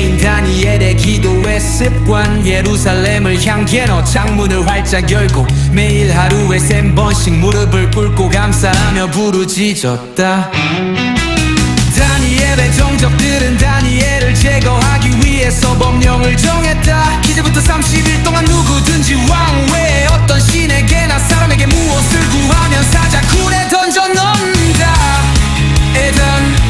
매인 다니엘의 기도의 습관 예루살렘을 향해 너 창문을 활짝 열고 매일 하루에 3번씩 무릎을 꿇고 감사하며 부르짖었다. 다니엘의 정적들은 다니엘을 제거하기 위해서 법령을 정했다. 이제부터 30일 동안 누구든지 왕외의 어떤 신에게나 사람에게 무엇을 구하면 사자굴에 던져 넣는다. 에덴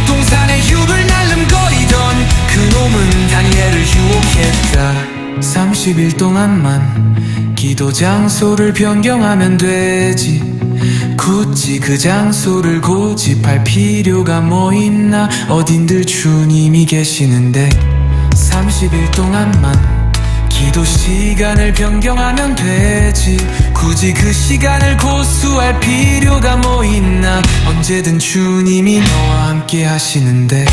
동산의 율을 날름거리던 그놈은 다니엘을 유혹했다. 30일 동안만 기도 장소를 변경하면 되지. 굳이 그 장소를 고집할 필요가 뭐 있나. 어딘들 주님이 계시는데 30일 동안만 기도 시간을 변경하면 되지. 굳이 그 시간을 고수할 필요가 뭐 있나. 언제든 주님이 너와 함께 하시는데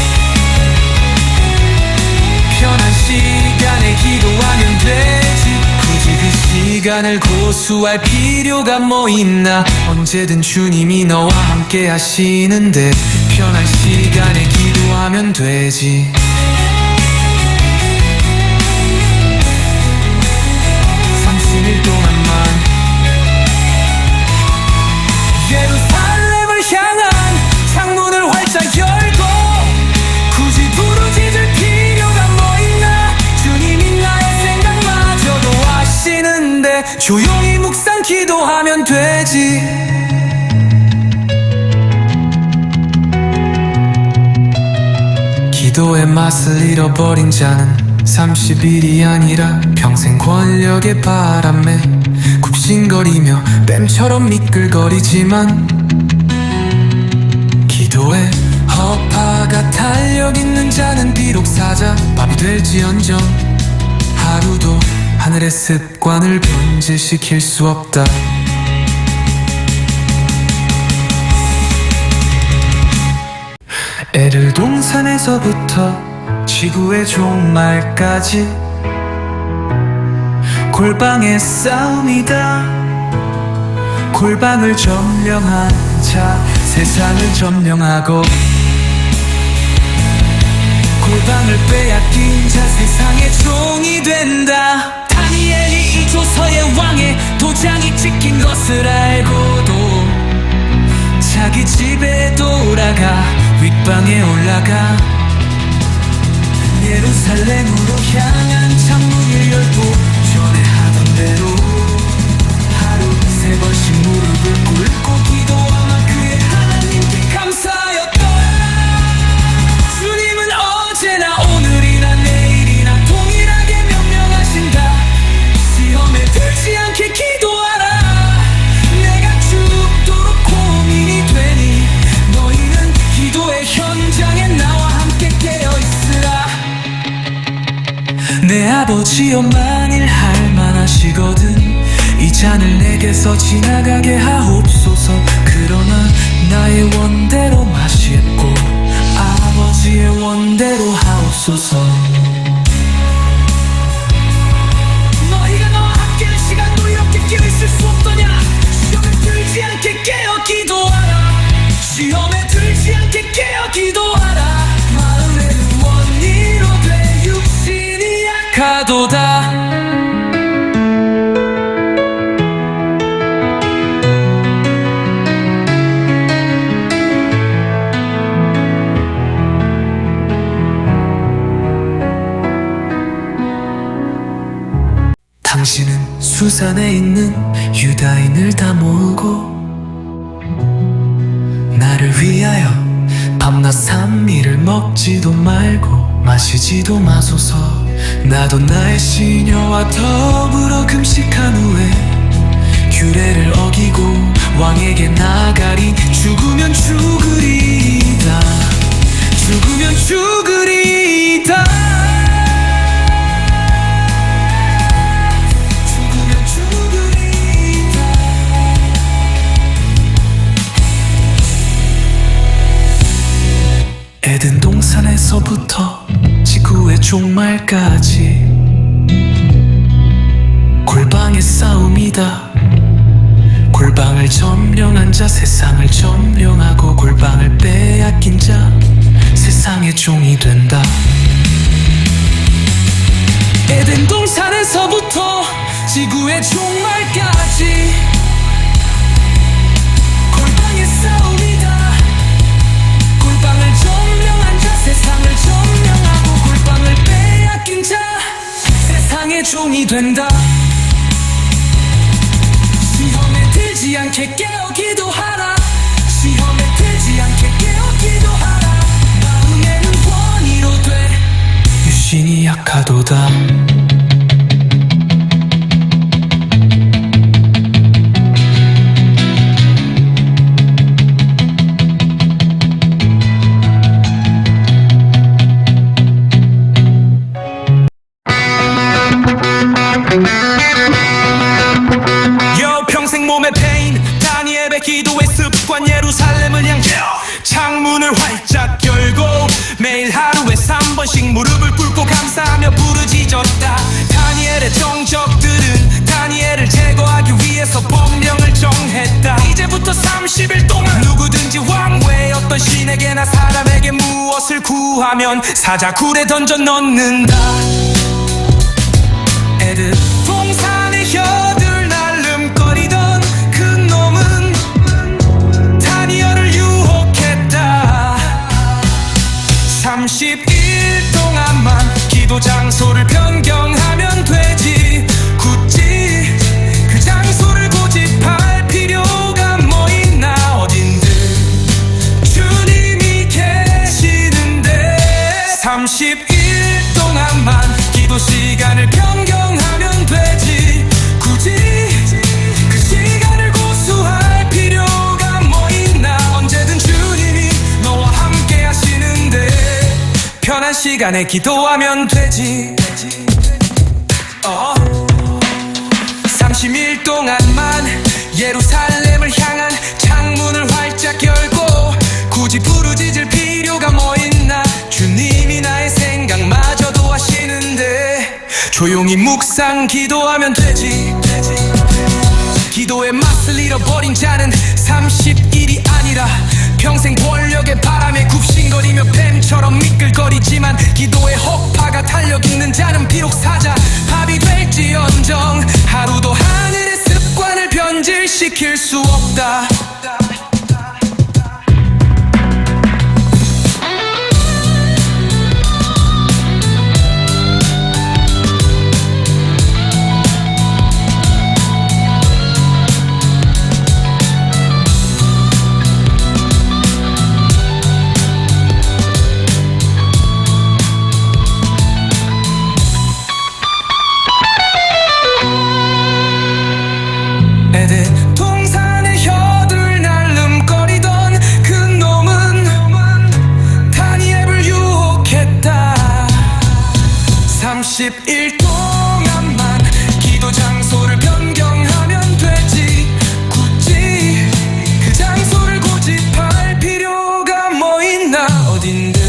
편한 시간에 기도하면 되지. 굳이 그 시간을 고수할 필요가 뭐 있나. 언제든 주님이 너와 함께 하시는데 편한 시간에 기도하면 되지. 예루살렘을 향한 창문을 활짝 열고 굳이 부르짖을 필요가 뭐 있나. 주님이 나의 생각마저도 아시는데 조용히 묵상 기도하면 되지. 기도의 맛을 잃어버린 자는 30일이 아니라 평생 권력의 바람에 굽신거리며 뱀처럼 미끌거리지만 기도에 허파가 탄력있는 자는 비록 사자밥이 될지언정 하루도 하늘의 습관을 변질시킬 수 없다. 에르 동산에서부터 지구의 종말까지 골방의 싸움이다. 골방을 점령한 자 세상을 점령하고 골방을 빼앗긴 자 세상의 종이 된다. 다니엘이 이 조서의 왕의 도장이 찍힌 것을 알고도 자기 집에 돌아가 윗방에 올라가 예루살렘으로 향한 창문을 열고 전에 하던 대로 하루 3번씩 무릎을 꿇고 기도하며 그의 하나님께 감사하였다. 주님은 어제나 오늘이나 내일이나 동일하게 명령하신다. 시험에 들지 않게 기도하라. 내가 죽도록 고민이 되니 너희는 기도의 현장에 나와 함께 깨어있으라. 내 아버지여 만일 할만하시거든 이 잔을 내게서 지나가게 하옵소서. 그러나 나의 원대로 마시고 아버지의 원대로 하옵소서. 너희가 나와 함께할 시간도 이렇게 깨어있을 수 없더냐. 시험에 들지 않게 깨어 기도하라. 시험에 들지 않게 깨어 기도하라. 마음에는 원리로 돼 육신이 약하도다. 당신은 수산에 있는 유다인을 다 모으고 나를 위하여 밤낮 산미를 먹지도 말고 마시지도 마소서. 나도 나의 시녀와 더불어 금식한 후에 규례를 어기고 왕에게 나가리. 죽으면 죽으리이다. 죽으면 죽으리이다. 죽으면 죽으리이다. 에덴 동산에서부터 지구의 종말까지 골방의 싸움이다. 골방을 점령한 자 세상을 점령하고 골방을 빼앗긴 자 세상의 종이 된다. 에덴 동산에서부터 지구의 종말까지 골방의 싸움이다. 골방을 점령한 자, 세상을 점령하고 골방을 빼앗긴 자, 세상의 종이 된다. 시험에 들지 않게 깨어 기도하라. 시험에 들지 않게 깨어 기도하라. 마음에는 원이로 돼 유신이 약하도다. 평생 몸의 페인, 다니엘의 기도의 습관, 예루살렘을 향해 창문을 활짝 열고 매일 하루에 3번씩 무릎을 꿇고 감사하며 부르짖었다. 다니엘의 정적들은 다니엘을 제거하기 위해서 법령을 정했다. 이제부터 30일 동안 누구든지 왕 외에 어떤 신에게나 사람에게 무엇을 구하면 사자굴에 던져 넣는다. 에드 동산의 혀들 날름거리던 그 놈은 다니엘을 유혹했다. 30일 동안만 기도 장소를 변경하면 되지. 굳이 그 장소를 고집할 필요가 뭐 있나. 어딘들 주님이 계시는데 30일 동안만 기도 시간을 변경하면 되지. 굳이 그 시간을 고수할 필요가 뭐 있나. 언제든 주님이 너와 함께 하시는데 편한 시간에 기도하면 되지. 30일 동안만 예루살렘을 향한 창문을 활짝 열고 굳이 부르짖을 필요가 뭐 있나. 주님이 나의 생각마저도 하시는데 조용히 묵상 기도하면 되지. 기도의 맛을 잃어버린 자는 30일이 아니라 평생 권력의 바람에 굽신거리며 뱀처럼 미끌거리지만 기도의 허파가 탄력 있는 자는 비록 사자 밥이 될지언정 하루도 하늘의 습관을 변질시킬 수 없다. 에덴 동산의 혀들 날름거리던 그 놈은 다니엘을 유혹했다. 30일 동안만 기도 장소를 변경하면 되지. 굳이 그 장소를 고집할 필요가 뭐 있나. 어딘들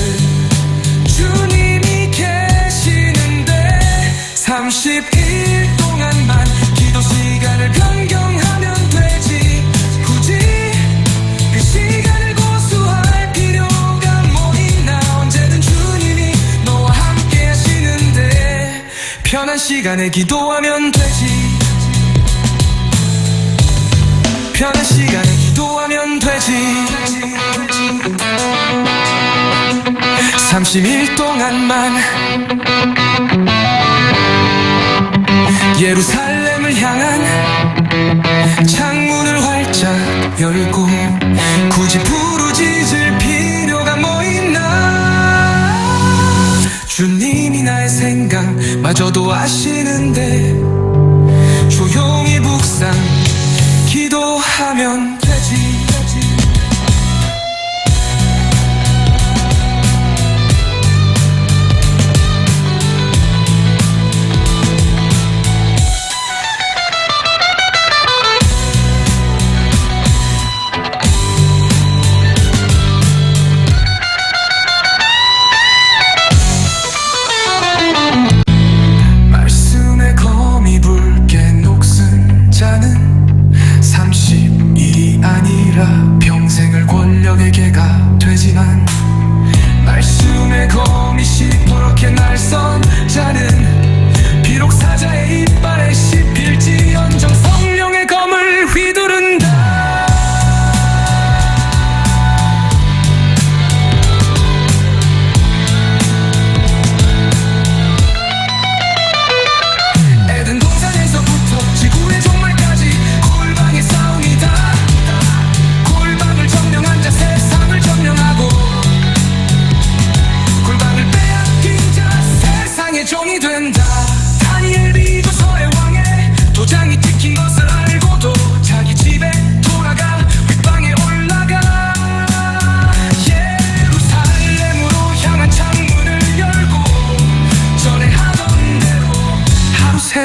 주님이 계시는데 30일 동안만 기도 시간을 변경하면 되지. 굳이 그 시간을 고수할 필요가 뭐 있나. 언제든 주님이 너와 함께 하시는데 편한 시간에 기도하면 되지. 편한 시간에 기도하면 되지. 30일 동안만 예루살렘을 향한 창문을 활짝 열고 굳이 부르짖을 필요가 뭐 있나. 주님이 나의 생각마저도 아시는데 조용히 묵상 기도하면 되지.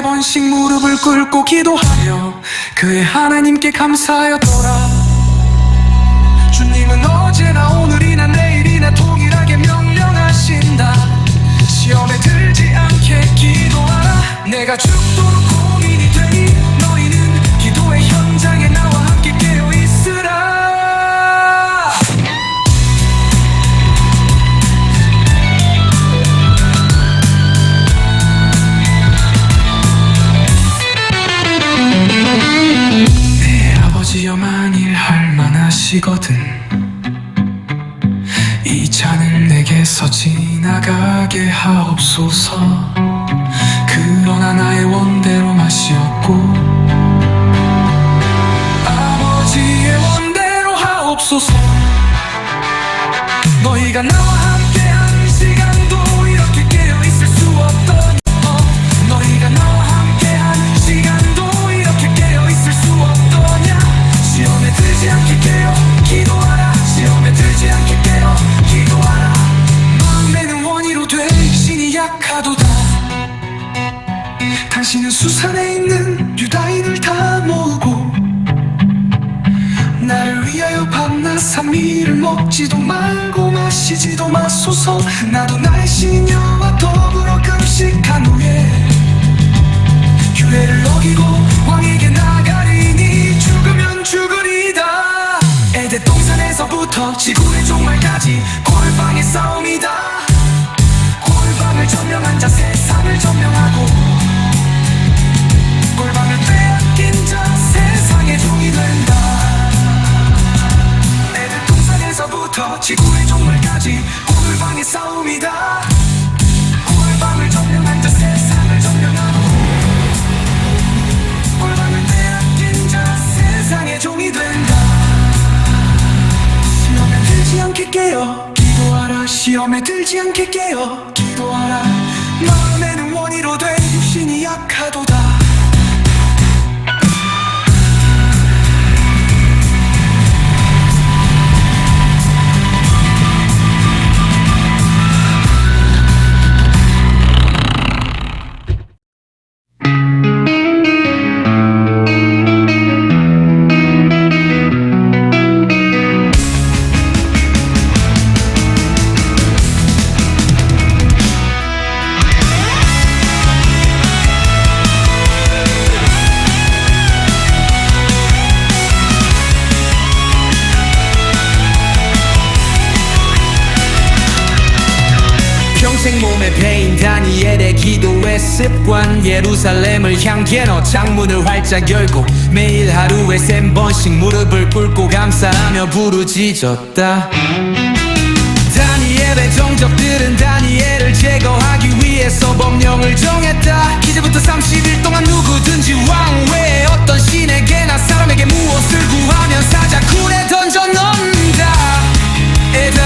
번씩 무릎을 꿇고 기도하여 그의 하나님께 감사하였더라. 주님은 어제나 오늘이나 내일이나 동일하게 명령하신다. 시험에 들지 않게 기도하라. 내가 죽도록 고민이 되니 너희는 기도의 현장에 나와 함께 깨어 있으라. 내 아버지여 만일 할만하시거든 이 잔을 내게서 지나가게 하옵소서. 그러나 나의 원대로 마시옵고 아버지의 원대로 하옵소서. 너희가 나와 함께한 시간도 이렇게 깨어있을 수 없더니 너희가 나와 함께한 시간도 이렇게 깨어있을 수 없더냐. 시험에 들지 않게 깨어 기도하라. 시험에 들지 않게 깨어 기도하라. 마음에는 원이로 돼 신이 약하도다. 당신은 수산에 있는 유다인을 다 모으고 나를 위하여 밤낮 삼일을 먹지도 말고 마시지도 마소서. 나도 나의 신인 여호와 더불어 금식한 후에 규례를 어기고 왕에게 나가리니 죽으면 죽으리다. 에덴 동산에서부터 지구의 종말까지 골방의 싸움이다. 골방을 점령한 자 세상을 점령하고 골방을 빼앗긴 자 세상의 종이 된다. 에덴 동산에서부터 지구의 종말까지 골방의 싸움이다. 골방을 점령한 자 세상을 점령하고 골방을 빼앗긴 자 세상의 종이 된다. 시험에 들지 않게 깨어 기도하라. 시험에 들지 않게 깨어 기도하라. 마음에는 원이로 돼 신이 약하도다. 평생 몸에 배인 다니엘의 기도의 습관. 예루살렘을 향해 너 창문을 활짝 열고 매일 하루에 3번씩 무릎을 꿇고 감사하며 부르짖었다. 다니엘의 정적들은 다니엘을 제거하기 위해서 법령을 정했다. 이제부터 30일 동안 누구든지 왕 외에 어떤 신에게나 사람에게 무엇을 구하면 사자굴에 던져 넣는다. 에덴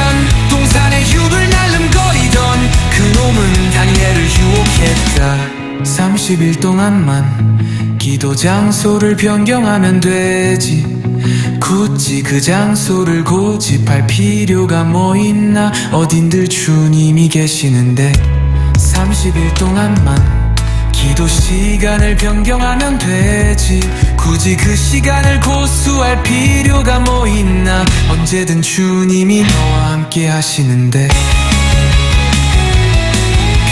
동산의 흉을 날름거리던 그놈은 다니엘을 유혹했다. 30일 동안만 기도 장소를 변경하면 되지. 굳이 그 장소를 고집할 필요가 뭐 있나. 어딘들 주님이 계시는데 30일 동안만 기도 시간을 변경하면 되지. 굳이 그 시간을 고수할 필요가 뭐 있나. 언제든 주님이 너와 함께 하시는데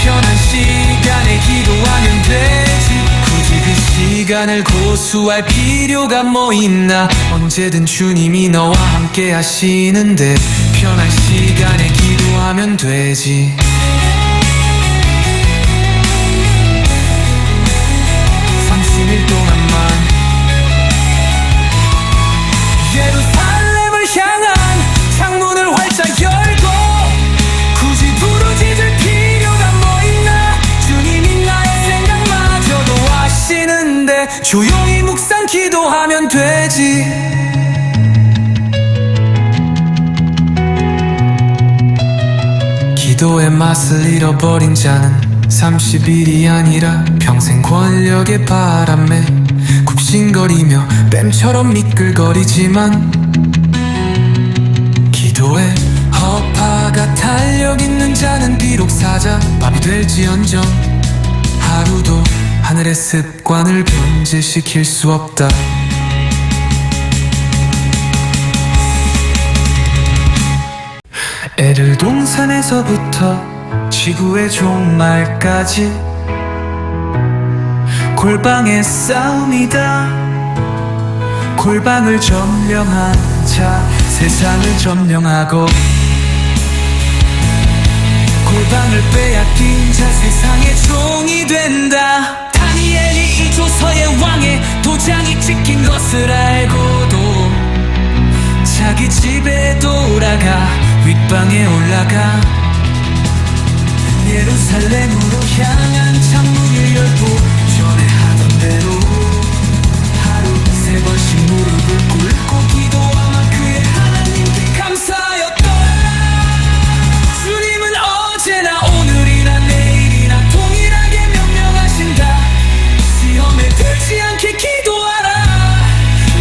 편한 시간에 기도하면 되지. 굳이 그 시간을 고수할 필요가 뭐 있나. 언제든 주님이 너와 함께 하시는데 편한 시간에 기도하면 되지. 예루살렘을 향한 창문을 활짝 열고 굳이 부르짖을 필요가 뭐 있나. 주님이 나의 생각마저도 아시는데 조용히 묵상 기도하면 되지. 기도의 맛을 잃어버린 자는 30일이 아니라 평생 권력의 바람에 굽신거리며 뱀처럼 미끌거리지만 기도에 허파가 탄력 있는 자는 비록 사자 밤이 될지언정 하루도 하늘의 습관을 변질시킬 수 없다. 애를 동산에서부터 지구의 종말까지 골방의 싸움이다. 골방을 점령한 자 세상을 점령하고 골방을 빼앗긴 자 세상의 종이 된다. 다니엘이 이 조서의 왕의 도장이 찍힌 것을 알고도 자기 집에 돌아가 윗방에 올라가 예루살렘으로 향한 창문을 열고 전에 하던 대로 하루 3번씩 무릎을 꿇고 기도하며 그의 하나님께 감사하였다. 주님은 언제나 오늘이나 내일이나 동일하게 명령하신다. 시험에 들지 않게 기도하라.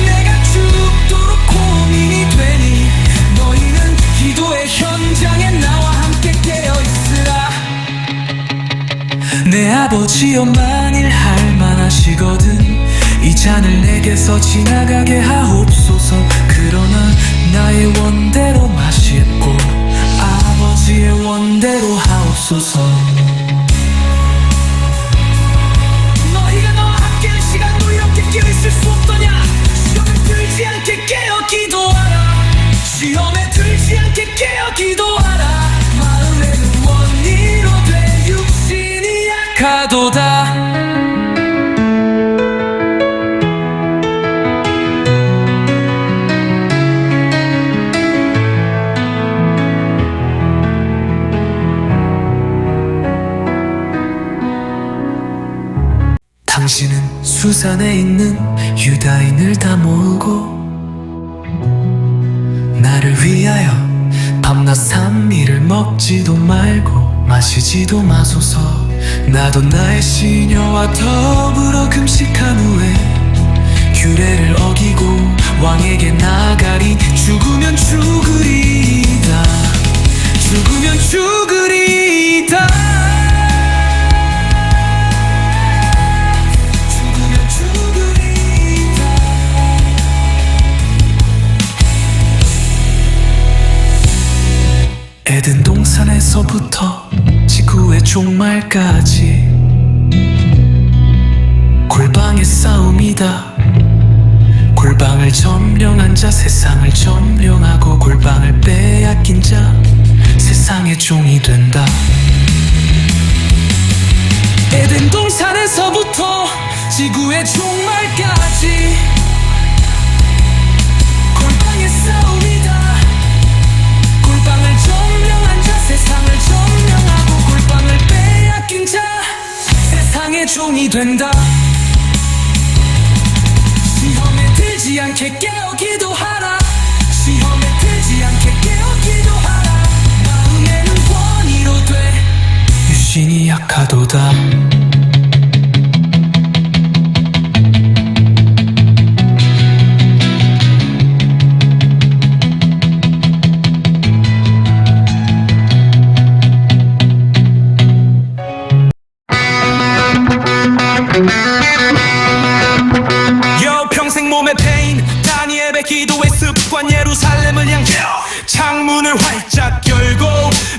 내가 죽도록 고민이 되니 너희는 기도의 현장에 나와 함께 깨어있으라. 내 아버지여 만일 할만하시거든 이 잔을 내게서 지나가게 하옵소서. 그러나 나의 원대로 마시고 아버지의 원대로 하옵소서. 너희가 나와 함께한 시간도 이렇게 깨어있을 수 없더냐. 시험에 들지 않게 깨어 기도하라. 시험에 들지 않게 깨어 기도하라. 마음에는 원이로 돼 육신이 약하도다. 당신은 수산에 있는 유다인을 다 모으고 나를 위하여 밤낮 산미를 먹지도 말고 마시지도 마소서. 나도 나의 시녀와 더불어 금식한 후에 규례를 어기고 왕에게 나가리. 죽으면 죽으리이다. 죽으면 죽으리이다. 에덴 동산에서부터 지구의 종말까지 골방의 싸움이다. 골방을 점령한 자 세상을 점령하고 골방을 빼앗긴 자 세상의 종이 된다. 에덴 동산에서부터 지구의 종말까지 골방의 싸움이다. 골방을 점령한 자 세상을 점령하고 골방을 빼앗긴 자 세상의 종이 된다. 시험에 들지 않게 깨어 기도하라. 시험에 들지 않게 깨어 기도하라. 마음에는 원이로 돼 유신이 약하도다. 평생 몸의 페인 다니엘의 기도의 습관 예루살렘을 향해 창문을 활짝 열고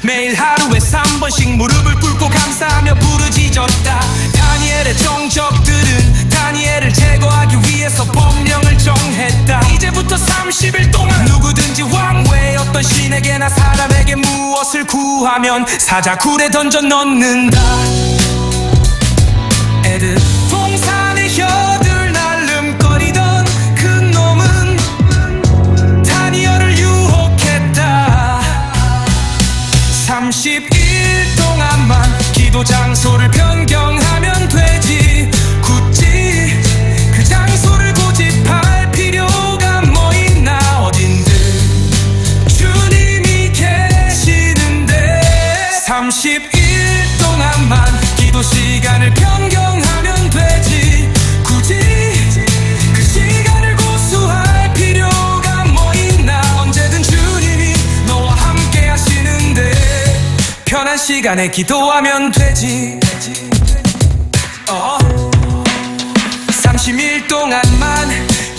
매일 하루에 3번씩 무릎을 꿇고 감사하며 부르짖었다. 다니엘의 정적들은 다니엘을 제거하기 위해서 법령을 정했다. 이제부터 30일 동안 누구든지 왕외의 어떤 신에게나 사람에게 무엇을 구하면 사자굴에 던져 넣는다. 에덴 동산의 혀들 날름거리던 그 놈은 다니엘을 유혹했다. 30일 동안만 기도 장소를 변경하면 되지. 굳이 그 장소를 고집할 필요가 뭐 있나. 어딘들 주님이 계시는데 30일 동안만 기도 시간을 변경하면 되지. 굳이 그 시간을 고수할 필요가 뭐 있나. 언제든 주님이 너와 함께 하시는데 편한 시간에 기도하면 되지. 동안만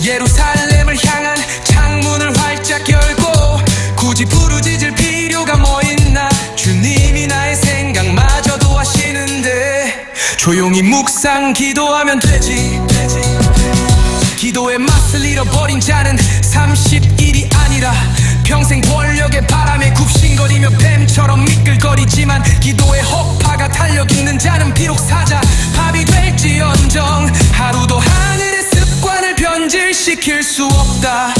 예루살렘을 향한 창문을 활짝 열고 굳이 부르짖을 필요가 뭐 있나. 주님이 나의 생각마저도 하시는데 조용히 묵상 기도하면 되지. 기도의 맛을 잃어버린 자는 30일이 아니라 평생 권력의 바람에 굽신거리며 뱀처럼 미끌거리지만 기도의 허파가 달려있는 자는 비록 사자 밥이 될지언정 하루도 하늘의 습관을 변질시킬 수 없다.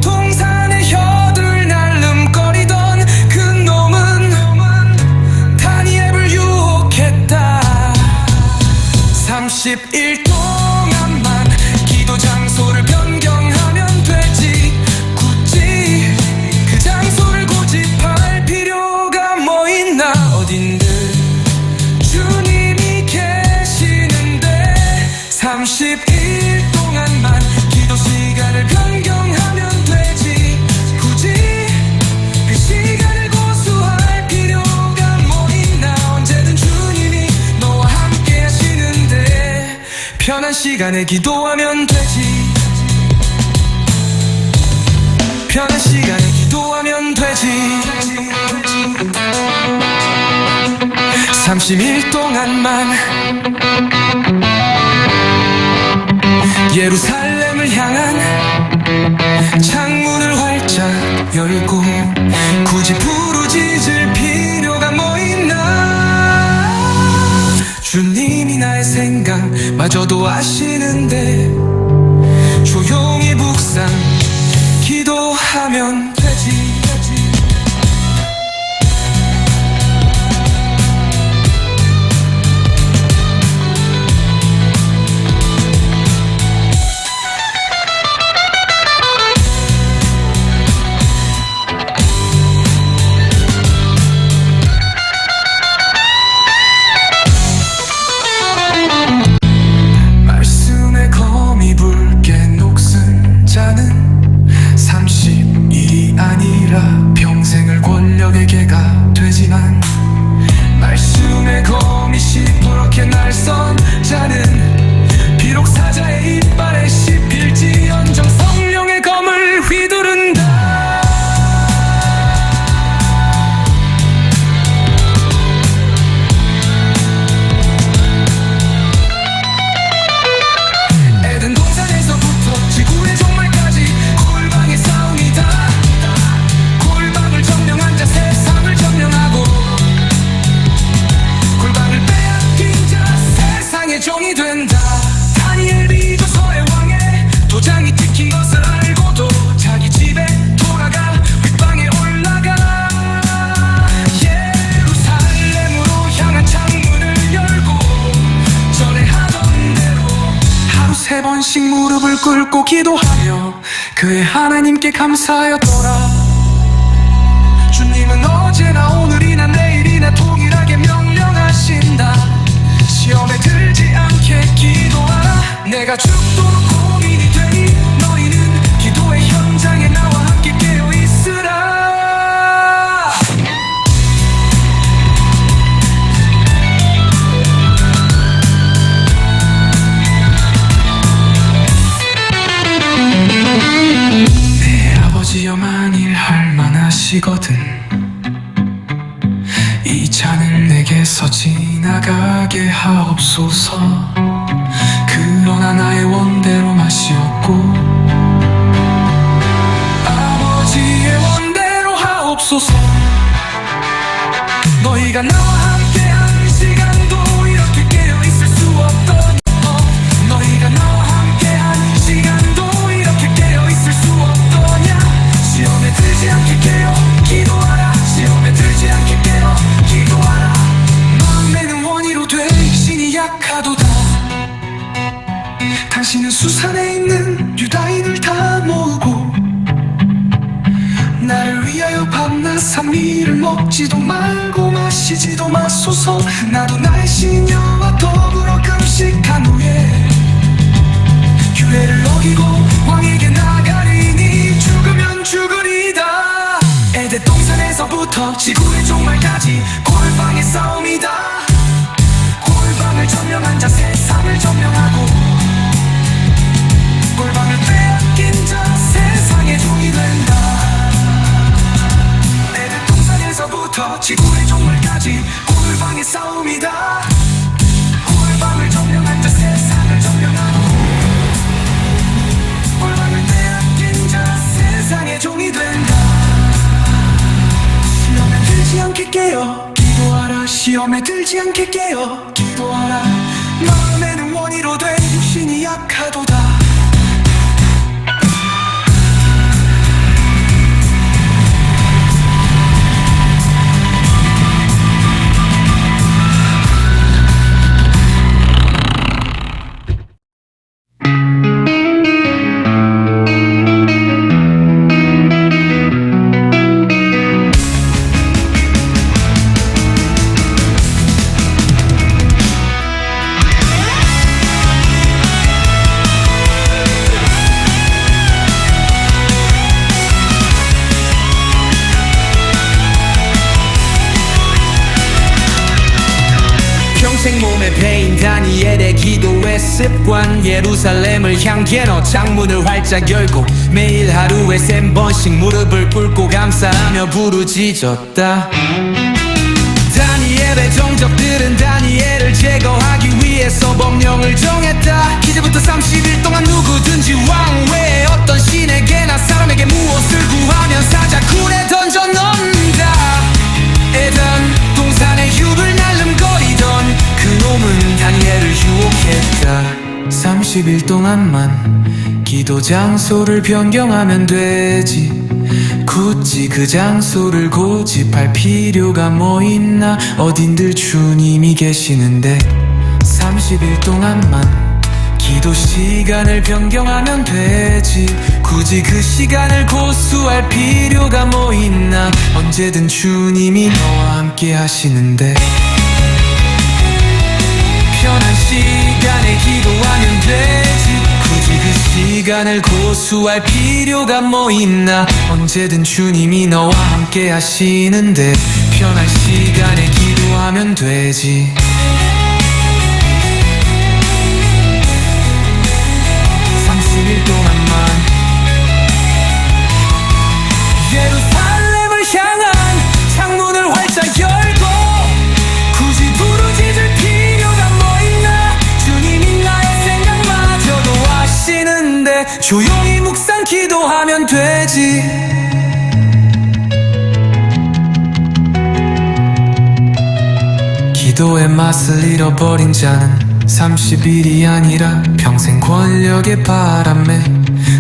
동산의 혀들 날름거리던 그 놈은 다니엘을 유혹했다. 30일 동안만 기도 장소를 변경하면 되지. 굳이 그 장소를 고집할 필요가 뭐 있나. 어딘들 주님이 계시는데 30일 동안만 기도 시간을 변경하면 되지. 굳이 그 시간을 고수할 필요가 뭐 있나. 언제든 주님이 너와 함께 하시는데 편한 시간에 기도하면 되지. 편한 시간에 기도하면 되지. 30일 동안만 예루살렘을 향한 창문을 활짝 열고 굳이 부르짖을 필요가 뭐 있나. 주님이 나의 생각마저도 아시는데 조용히 묵상 기도하면 되지. 말씀의 검이 붉게 녹슨 자는 30일이 아니라 평생을 권력의 개가 되지만 말씀의 검이 시퍼렇게 날선 자는 비록 사자의 이빨에 씹힐지언정 성령의 검을 휘두른다. 에덴 동산에서부터 지구의 종말까지 골방의 싸움이다. 골방을 점령한 자 세상을 점령하고 골방을 빼앗긴 자 세상의 종이 된다. 다니엘이 조서의 왕의 도장이 찍힌 것을 알고도 자기 집에 돌아가 윗방에 올라가 예루살렘으로 향한 창문을 열고 전에 하던 대로 하루 3번씩 무릎을 꿇고 기도하며 그의 하나님께 감사하였더라. 주님은 어제나 오늘이나 내일이나 동일하게 명령하신다. 시험에 들지 않게 기도하라. 내가 죽도록 고민이 되니 너희는 기도의 현장에 나와 함께 깨어 있으라. 내 아버지여 만일 할만하시거든 이 잔을 내게서 지나가게 하옵소서. 그러나 나의 원 땅에 있는 유다인을 다 모으고 나를 위하여 밤낮 삼리를 먹지도 말고 마시지도 마소서. 나도 나의 신녀와 더불어 금식한 후에 규례를 어기고 왕에게 나가리니 죽으면 죽으리다. 에덴 동산에서부터 지구의 종말까지 골방의 싸움이다. 골방을 점령한 자 세상을 점령하고 골방을 빼앗긴 자 세상의 종이 된다. 에덴 동산에서부터 지구의 종말까지 골방의 싸움이다. 골방을 점령한 자 세상을 점령하고 골방을 빼앗긴 자 세상의 종이 된다. 시험에 들지 않게 깨어 기도하라. 시험에 들지 않게 깨어 기도하라. 마음에는 원이로 된 육신이 약하도다. 평생 몸에 배인 다니엘의 기도의 습관. 예루살렘을 향해 너 창문을 활짝 열고 매일 하루에 3번씩 무릎을 꿇고 감사하며 부르짖었다. 다니엘의 정적들은 다니엘을 제거하기 위해서 법령을 정했다. 이제부터 30일 동안 누구든지 왕 외에 어떤 신에게나 사람에게 무엇을 구하면 사자굴에 던져 넣는다. 에덴 동산의 율을 날름거리던 그놈은 다니엘을 유혹했다. 30일 동안만 기도 장소를 변경하면 되지. 굳이 그 장소를 고집할 필요가 뭐 있나. 어딘들 주님이 계시는데 30일 동안만 기도 시간을 변경하면 되지. 굳이 그 시간을 고수할 필요가 뭐 있나. 언제든 주님이 너와 함께 하시는데 편한 시간에 기도하면 되지. 굳이 그 시간을 고수할 필요가 뭐 있나. 언제든 주님이 너와 함께 하시는데 편한 시간에 기도하면 되지. 예루살렘을 향한 창문을 활짝 열고 굳이 부르짖을 필요가 뭐 있나. 주님이 나의 생각마저도 아시는데 조용히 묵상 기도하면 되지. 기도의 맛을 잃어버린 자는 30일이 아니라 평생 권력의 바람에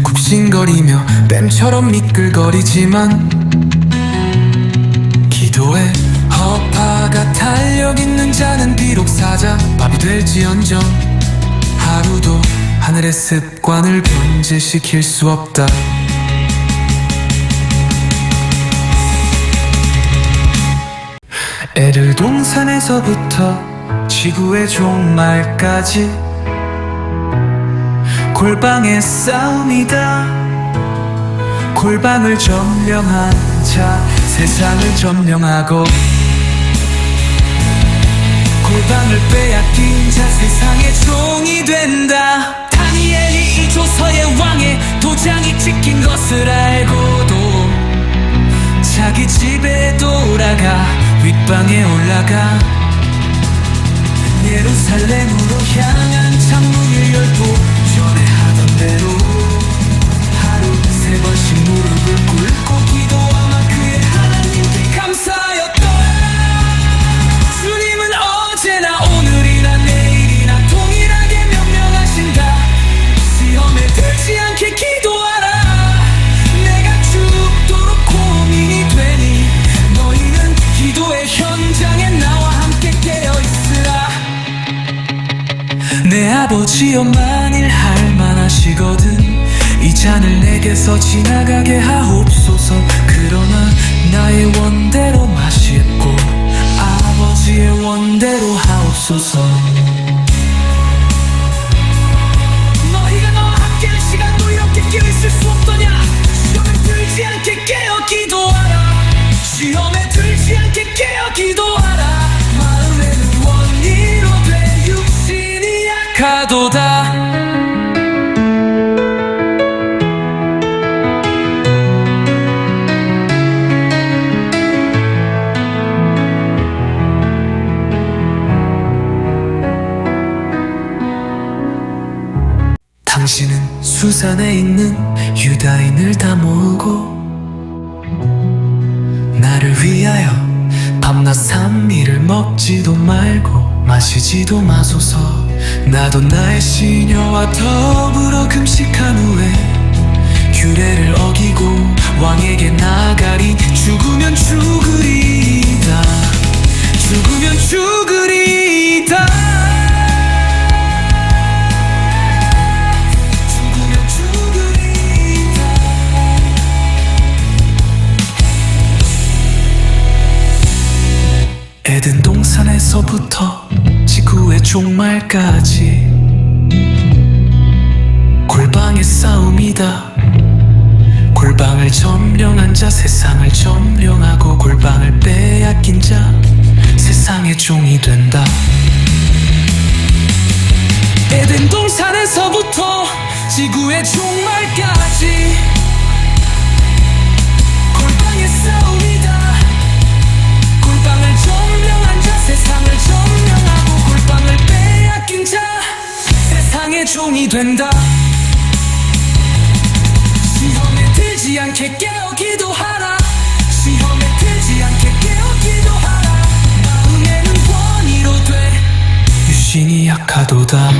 굽신거리며 뱀처럼 미끌거리지만 기도에 허파가 탄력 있는 자는 비록 사자밥이 될지언정 하루도 하늘의 습관을 변질시킬 수 없다. 에르 동산에서부터 지구의 종말까지 골방의 싸움이다. 골방을 점령한 자 세상을 점령하고 골방을 빼앗긴 자 세상의 종이 된다. 다니엘이 이 조서의 왕의 도장이 찍힌 것을 알고도 자기 집에 돌아가 윗방에 올라가 예루살렘으로 향한 창문을 열고 전에 하던 대로 하루 3번씩 무릎을 꿇고 기도하며 그의 하나님께 감사하였다. 주님은 어제나 오늘이나 내일이나 동일하게 명령하신다. 시험에 들지 않게 기도하라. 내가 죽도록 고민이 되니 너희는 기도의 현장에 나와 함께 깨어있으라. 내 아버지여 만일 할만하시거든 잔을 내게서 지나가게 하옵소서. 그러나 나의 원대로 마시고 아버지의 원대로 하옵소서. 너희가 나와 함께할 시간도 이렇게 끼어있을 수 없더냐. 시험에 들지 않게 깨어 기도하라. 시험에 들지 않게 깨어 기도하라. 마음에는 원이로 돼 육신이 약하도다. 당신은 수산에 있는 유다인을 다 모으고 나를 위하여 밤낮 산미를 먹지도 말고 마시지도 마소서. 나도 나의 시녀와 더불어 금식한 후에 규례를 어기고 왕에게 나가리. 죽으면 죽으리이다. 죽으면 죽으리이다. 에덴 동산에서부터 지구의 종말까지 골방의 싸움이다. 골방을 점령한 자 세상을 점령하고 골방을 빼앗긴 자 세상의 종이 된다. 에덴 동산에서부터 지구의 종말까지 골방의 싸움이다. 골방을 점령한 자 세상을 점령하고 골방을 빼앗긴 자 세상의 종이 된다. 시험에 들지 않게 깨어 기도하라. 시험에 들지 않게 깨어 기도하라. 마음에는 원이로 돼 유신이 약하도다.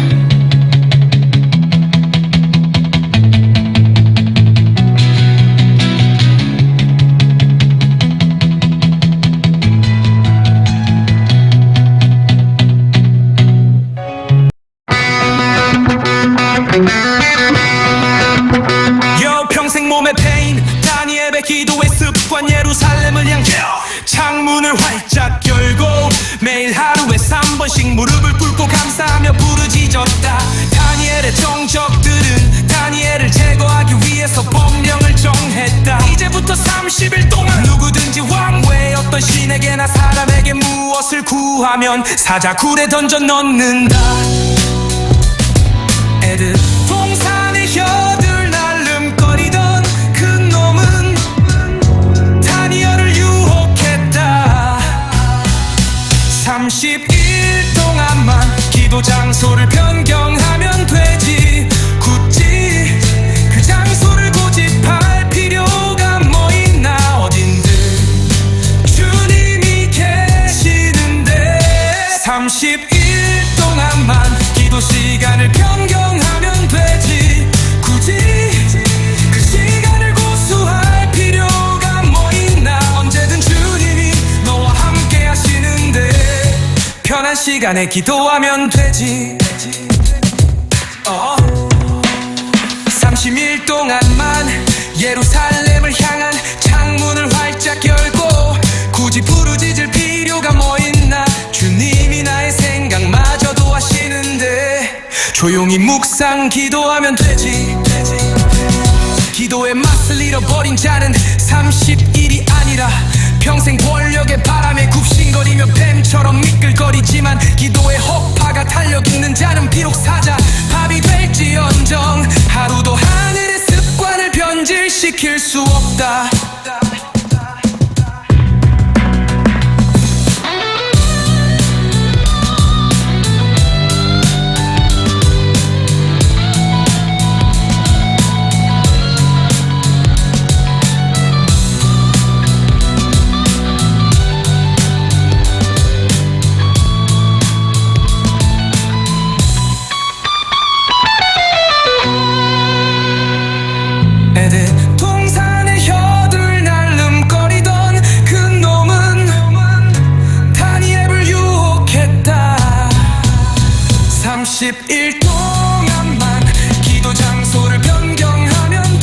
평생 몸의 페인 다니엘의 기도의 습관 예루살렘을 향해 창문을 활짝 열고 매일 하루에 3번씩 무릎을 꿇고 감사하며 부르짖었다. 다니엘의 정적들은 다니엘을 제거하기 위해서 법령을 정했다. 이제부터 30일 동안 누구든지 왕외의 어떤 신에게나 사람에게 무엇을 구하면 사자굴에 던져 넣는다. 에덴 동산의 혀들 날름거리던 그 놈은 다니엘을 유혹했다. 30일 동안만 기도 장소를 변경하면 되지. 굳이 그 장소를 고집할 필요가 뭐 있나. 어딘들 주님이 계시는데 30일 동안만 기도 시간을 변경하면 되지. 굳이 그 시간을 고수할 필요가 뭐 있나. 언제든 주님이 너와 함께 하시는데 편한 시간에 기도하면 되지. 30일 동안만 예루살렘을 향한 창문을 활짝 열고 굳이 부르짖을 필요가 뭐 있나. 주님이 나의 생각마저도 하시는데 조용히 묵상 기도하면 되지. 기도의 맛을 잃어버린 자는 30일이 아니라 평생 권력의 바람에 굽신거리며 뱀처럼 미끌거리지만 기도의 허파가 달려있는 자는 비록 사자 밥이 될지언정 하루도 하늘의 습관을 변질시킬 수 없다. 동산의 혀들 날름거리던 그 놈은 다니엘을 유혹했다. 30일 동안만 기도 장소를 변경하면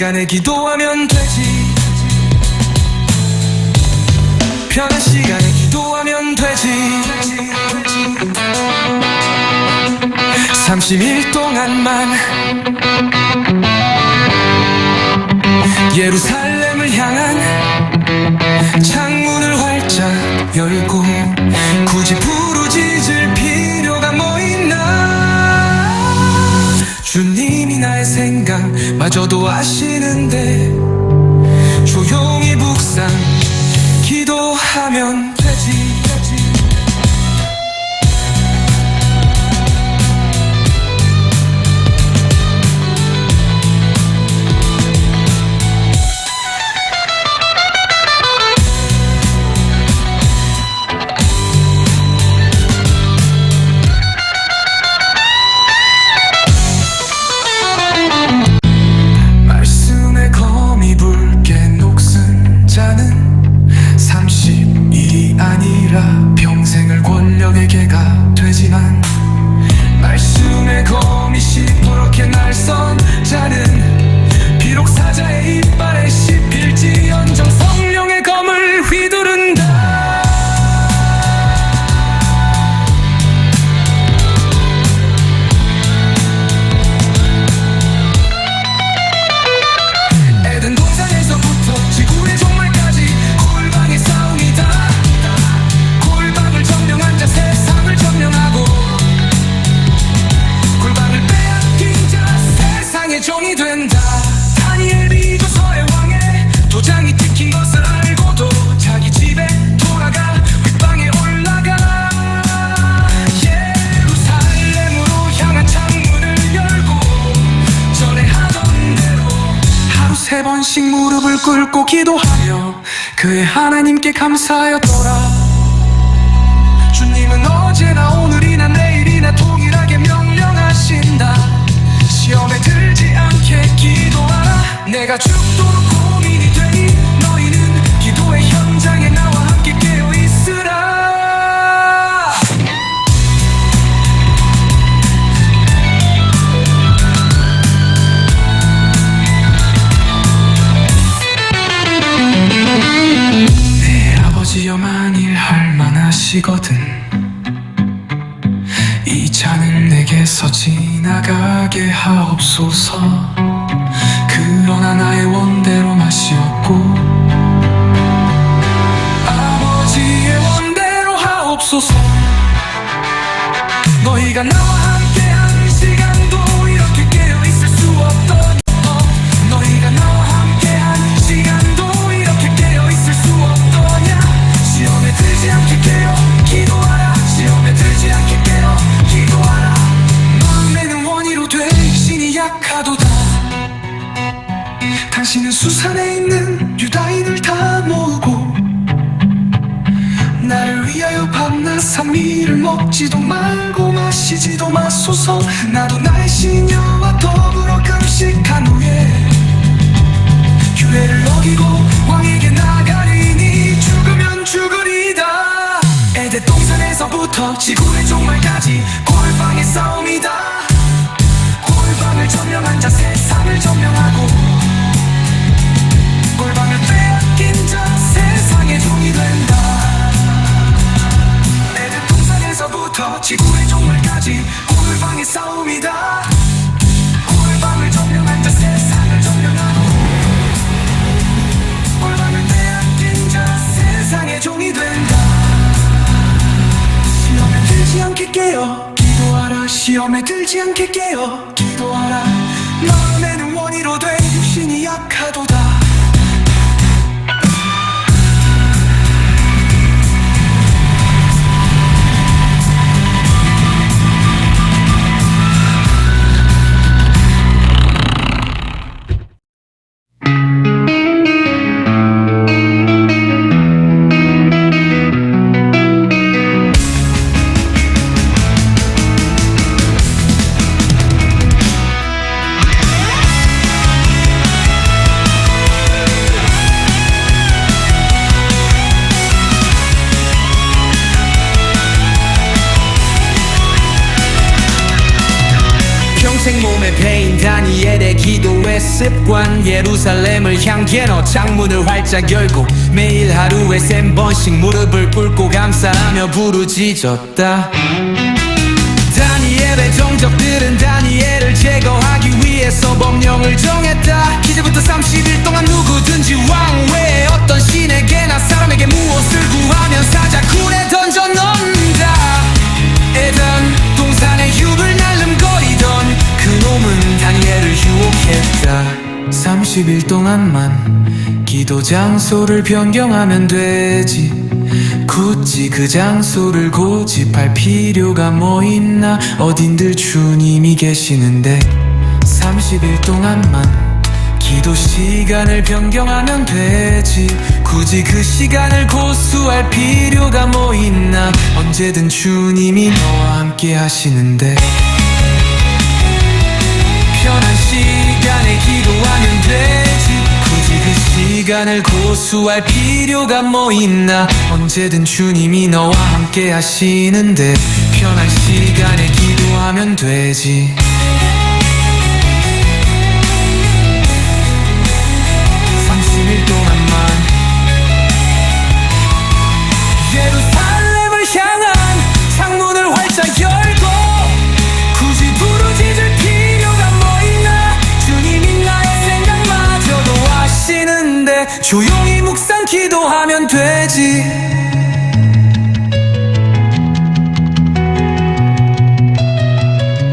시간에 기도하면 되지. 편한 시간에 기도하면 되지. 30일 동안만 예루살렘을 향한 창문을 활짝 열고 굳이 부르짖을 필요가 뭐 있나. 주님이 나의 생각마저도 아시는데 조용히 묵상 기도하면 되지. 말씀의 검이 붉게 녹슨 자는 30일이 아니라 평생을 권력의 개가 되지만, 말씀의 검이 시퍼렇게 날선 자는 비록 사자의 이빨에 씹힐지언정 성령의 검을 휘두른다. 에덴 동산에서부터 지구의 종말까지 골방의 싸움이다. 골방을 점령한 자 세상을 점령하고, 골방을 빼앗긴 자 세상의 종이 된다. 다니엘 비조서의 왕의 도장이 찍힌 것을 알고도 자기 집에 돌아가 윗방에 올라가 예루살렘으로 향한 창문을 열고 전에 하던 대로 하루 3번씩 무릎을 꿇고 기도하며 그의 하나님께 감사하였더라. 주님은 어제나 오늘이나 내일이나 동일하게 명령하신다. 시험에 들지 않게 기도하라. 내가 죽도록 고민이 되니 너희는 기도의 현장에 나와 함께 깨어있으라. 내 아버지여 만일 할만하시거든 이 잔을 내게서 지나가게 하옵소서. 그러나 나의 원대로 마시옵고 아버지의 원대로 하옵소서. 너희가 나와 함께한 시간도 이렇게 깨어있을 수 없던 너희가 나와 함께한 시간도 이렇게 깨어있을 수 없더냐. 시험에 들지 않게 깨어 기도하라. 시험에 들지 않게 깨어 기도하라. 마음에는 원이로 돼 신이 약하도다. 당신은 수산에 있는 유다인을 다 모으고 나를 위하여 밤낮 산미를 먹지도 말고 마시지도 마소서. 나도 나의 시녀와 더불어 금식한 후에 규례를 어기고 왕에게 나가리니 죽으면 죽으리다. 에덴 동산에서부터 지구의 종말까지 골방의 싸움이다. 골방을 점령한 자 세상을 점령하고 골방을 빼앗긴 자 세상의 종이 된다. 에덴 동산에서부터 지구의 종말까지 골방의 싸움이다. 골방을 점령한 자 세상을 점령하고 골방을 빼앗긴 자 세상의 종이 된다. 시험에 들지 않게 깨어 기도하라. 시험에 들지 않게 깨어 기도하라. 마음에는 원이로 돼 육신이 약하도다. 평생 몸에 배인 다니엘의 기도의 습관 예루살렘을 향해 너 창문을 활짝 열고 매일 하루에 3번씩 무릎을 꿇고 감사하며 부르짖었다. 다니엘의 정적들은 다니엘을 제거하기 위해서 법령을 정했다. 이제부터 30일 동안 누구든지 왕외의 어떤 신에게나 사람에게 무엇을 구하면 사자굴에 던져 넣는다. 에덴 동산의 숲을 날름거리던 그놈은 다니엘을 유혹했다. 30일 동안만 기도 장소를 변경하면 되지. 굳이 그 장소를 고집할 필요가 뭐 있나. 어딘들 주님이 계시는데 30일 동안만 기도 시간을 변경하면 되지. 굳이 그 시간을 고수할 필요가 뭐 있나. 언제든 주님이 너와 함께 하시는데 편한 시간에 기도하면 되지. 굳이 그 시간을 고수할 필요가 뭐 있나. 언제든 주님이 너와 함께 하시는데 편한 시간에 기도하면 되지. 예루살렘을 향한 창문을 활짝 열고 굳이 부르짖을 필요가 뭐 있나. 주님이 나의 생각마저도 아시는데 조용히 묵상 기도하면 되지.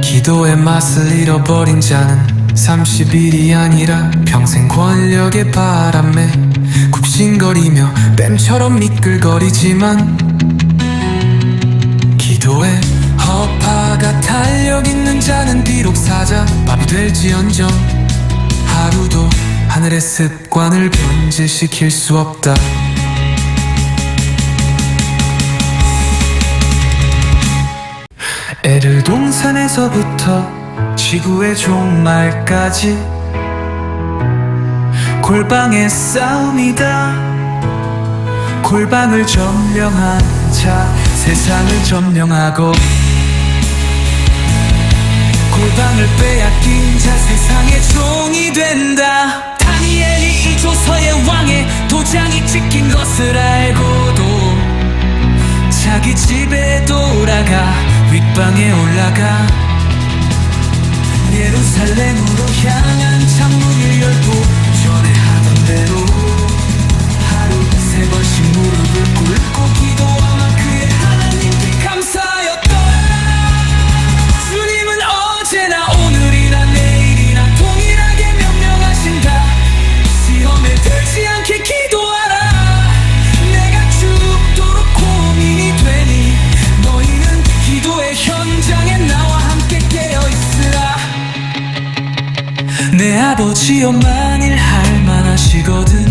기도의 맛을 잃어버린 자는 30일이 아니라 평생 권력의 바람에 굽신거리며 뱀처럼 미끌거리지만 기도에 허파가 탄력 있는 자는 비록 사자밥이 될지언정 하루도 하늘의 습관을 변질시킬 수 없다. 에르 동산에서부터 지구의 종말까지 골방의 싸움이다. 골방을 점령한 자 세상을 점령하고 골방을 빼앗긴 자 세상의 종이 된다. 다니엘이 이 조서의 왕의 도장이 찍힌 것을 알고도 자기 집에 돌아가 윗방에 올라가 예루살렘으로 향한 창문을 열고 전에 하던 대로 하루 3번씩 무릎을 꿇고 기도하며 그의 하나님께 감사하였다. 주님은 언제나 오늘이나 내일이나 동일하게 명령하신다. 시험에 들지 않게 기도하라. 내가 죽도록 고민이 되니 너희는 기도의 현장에 나와 함께 깨어있으라. 내 아버지여 만일 할만하시거든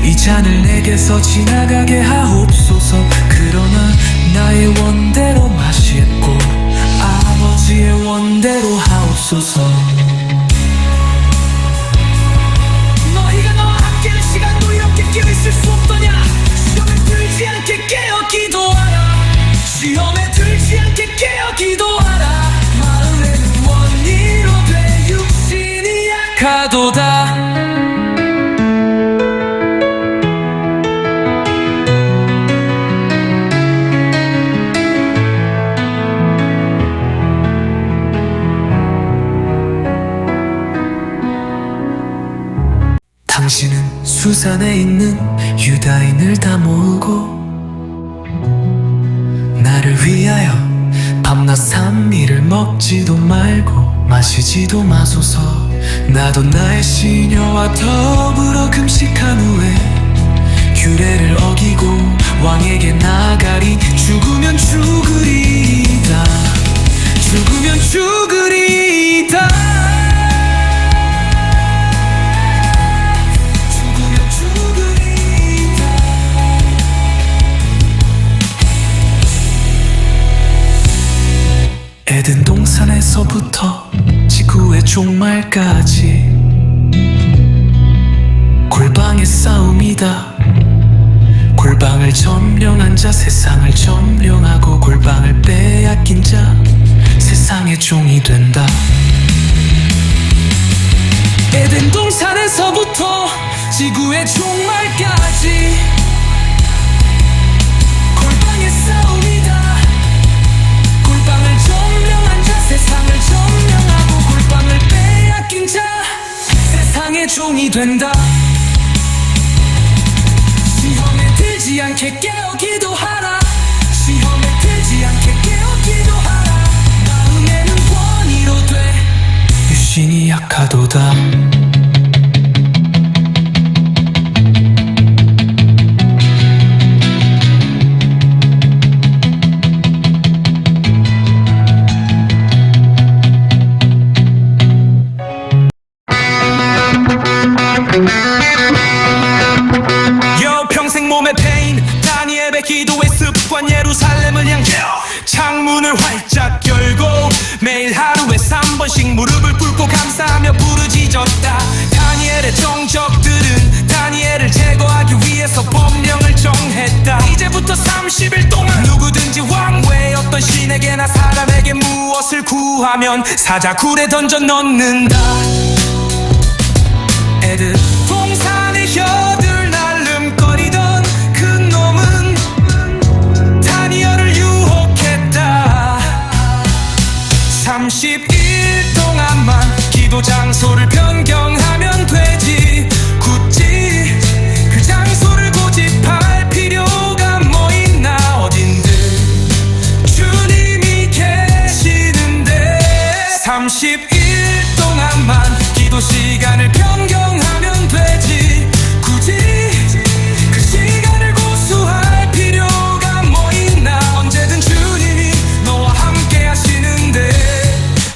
이 잔을 내게서 지나가게 하옵소서. 그러나 나의 원대로 마시겠고 아버지의 원대로 하옵소서. 너희가 나와 함께한 시간도 이렇게 깨어있을 수 없더냐. 시험에 들지 않게 깨어 기도하라. 시험에 들지 않게 깨어 기도하라. 마음에는 원리로 돼 육신이 약하도다. 당신은 수산에 있는 유다인을 다 모으고 나를 위하여 밤낮 산미를 먹지도 말고 마시지도 마소서. 나도 나의 시녀와 더불어 금식한 후에 규례를 어기고 왕에게 나가리. 죽으면 죽으리이다. 죽으면 죽으리이다. 죽으면 죽으리이다. 에덴 동산에서부터 지구의 종말까지 골방의 싸움이다. 골방을 점령한 자 세상을 점령하고 골방을 빼앗긴 자 세상의 종이 된다. 에덴 동산에서부터 지구의 종말까지 골방의 싸움이다. 골방을 점령한 자, 세상을 점령하고 골방을 빼앗긴 자, 세상의 종이 된다. 시험에 들지 않게 깨어 기도하라. 시험에 들지 않게 깨어 기도하라. 마음에는 원이로 돼 유신이 약하도다. 평생 몸의 페인 다니엘의 기도의 습관 예루살렘을 향해 창문을 활짝 열고 매일 하루에 3번씩 무릎을 꿇고 감사하며 부르짖었다. 다니엘의 정적들은 다니엘을 제거하기 위해서 법령을 정했다. 이제부터 30일 동안 누구든지 왕 외에 어떤 신에게나 사람에게 무엇을 구하면 사자굴에 던져 넣는다. 에드 동산의 혀들 날름거리던 그 놈은 다니엘을 유혹했다. 30일 동안만 기도 장소를 변경하면 되지. 굳이 그 장소를 고집할 필요가 뭐 있나. 어딘들 주님이 계시는데 30일 동안만 기도 시간을 변경하면 되지. 굳이 그 시간을 고수할 필요가 뭐 있나. 언제든 주님이 너와 함께 하시는데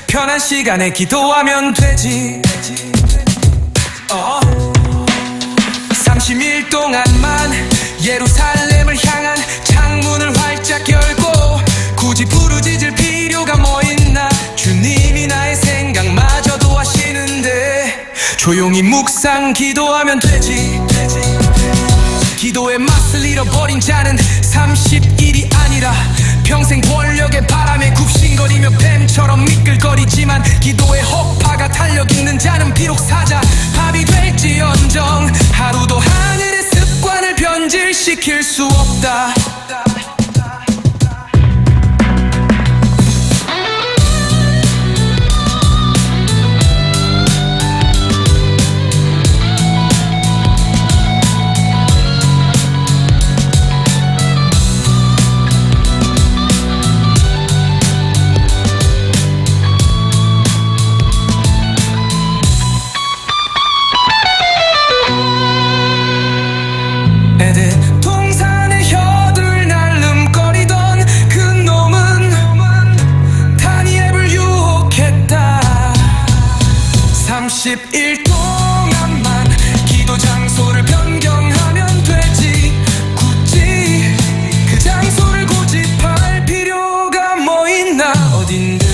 편한 시간에 기도하면 되지. 30일 동안만 예루살렘을 향한 창문을 활짝 열고 굳이 부르짖을 필요가 뭐 있나. 주님이 나의 생각마저도 하시는데 조용히 묵상 기도하면 되지. 기도의 맛을 잃어버린 자는 30일이 아니라 평생 권력의 바람에 굽신거리며 뱀처럼 미끌거리지만 기도의 허파가 탄력있는 자는 비록 사자 밥이 될지언정 하루도 하늘의 습관을 변질시킬 수 없다. 에덴 동산의 혀들 날름거리던 그 놈은 다니엘을 유혹했다. 30일 동안만 기도 장소를 변경하면 되지. 굳이 그 장소를 고집할 필요가 뭐 있나. 어딘들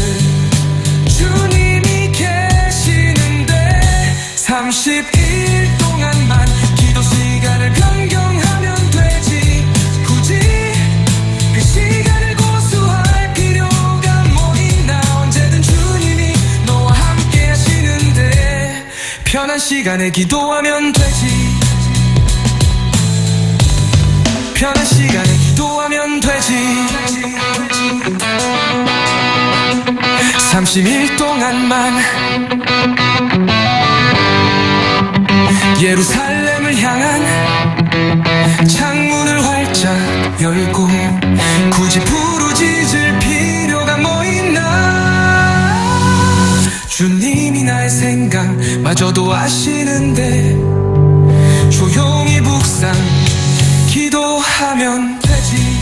주님이 계시는데 30일 동안만 기도 시간을 변경하면 되지. 굳이 그 시간을 고수할 필요가 뭐 있나. 언제든 주님이 너와 함께 하시는데 편한 시간에 기도하면 되지. 편한 시간에 기도하면 되지. 30일 동안만 예루살렘을 향한 창문을 활짝 열고 굳이 부르짖을 필요가 뭐 있나. 주님이 나의 생각마저도 아시는데 조용히 묵상 기도하면 되지.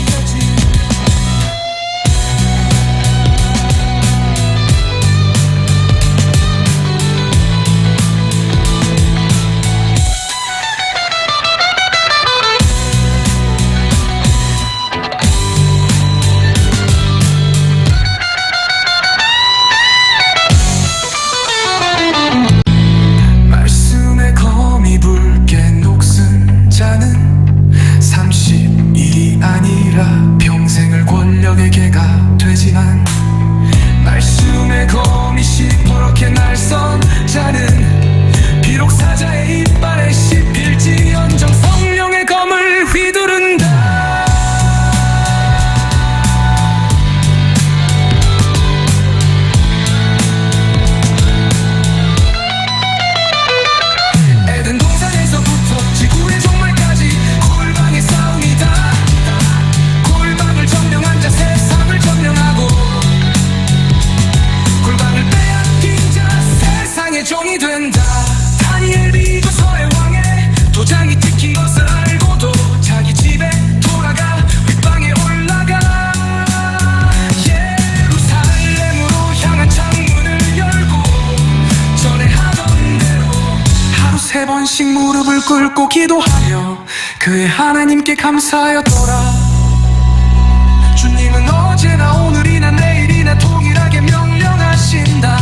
말씀의 검이 붉게 녹슨 자는 30일이 아니라 평생을 권력의 개가 되지만 말씀의 검이 시퍼렇게 날선 자는 번씩 무릎을 꿇고 기도하며 그의 하나님께 감사하였더라. 주님은 어제나 오늘이나 내일이나 동일하게 명령하신다.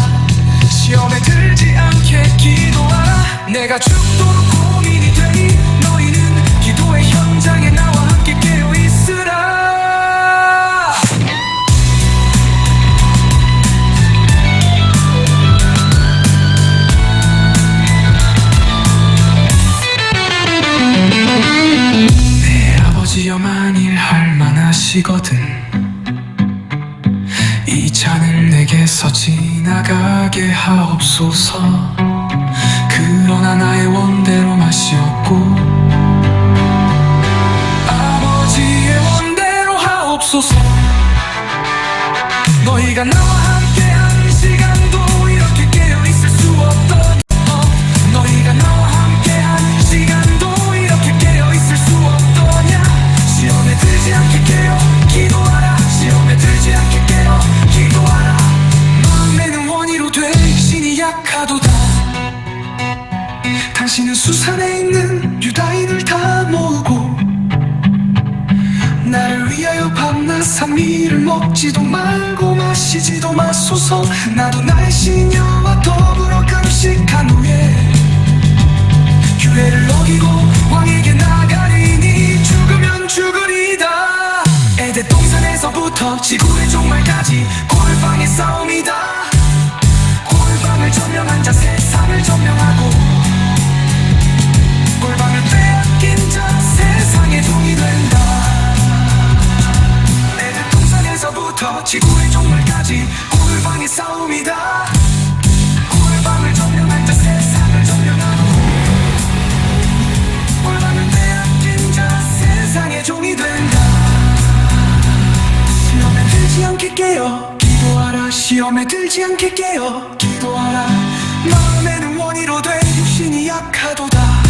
시험에 들지 않게 기도하라. 내가 죽도록 고민이 되니 너희는 기도의 현장에 나와 함께 깨어 있으라. 내 아버지여 만일 할만하시거든 이 잔을 내게서 지나가게 하옵소서. 그러나 나의 원대로 마시옵고 아버지의 원대로 하옵소서. 너희가 나와 함께한 시간도 이렇게 깨어있을 수 없더니 너희가 나와 함께한 시간도 이렇게 깨어있을 수 없더냐. 시험에 들지 않게 깨어 기도하라. 시험에 들지 않게 깨어 기도하라. 마음에는 원이로 돼 신이 약하도다. 당신은 수산에 있는 유다인을 다 모으고 나를 위하여 밤낮 산미를 먹지도 말고 마시지도 마소서. 나도 나의 시녀와 더불어 금식한 후에 규례를 어기고 왕에게 나가리니 죽으면 죽으리다. 에덴 동산에서부터 지구의 종말까지 골방의 싸움이다. 골방을 점령한 자 세상을 점령하고 골방을 빼앗긴 자 세상의 종이 된다. 에덴 동산에서부터 지구의 종말까지 골방의 싸움이다. 골방을 점령한 자 세상을 점령하고 골방을 빼앗긴 자 세상의 종이 된다. 시험에 들지 않게 깨어 기도하라. 시험에 들지 않게 깨어 기도하라. 마음에는 원이로 돼 육신이 약하도다.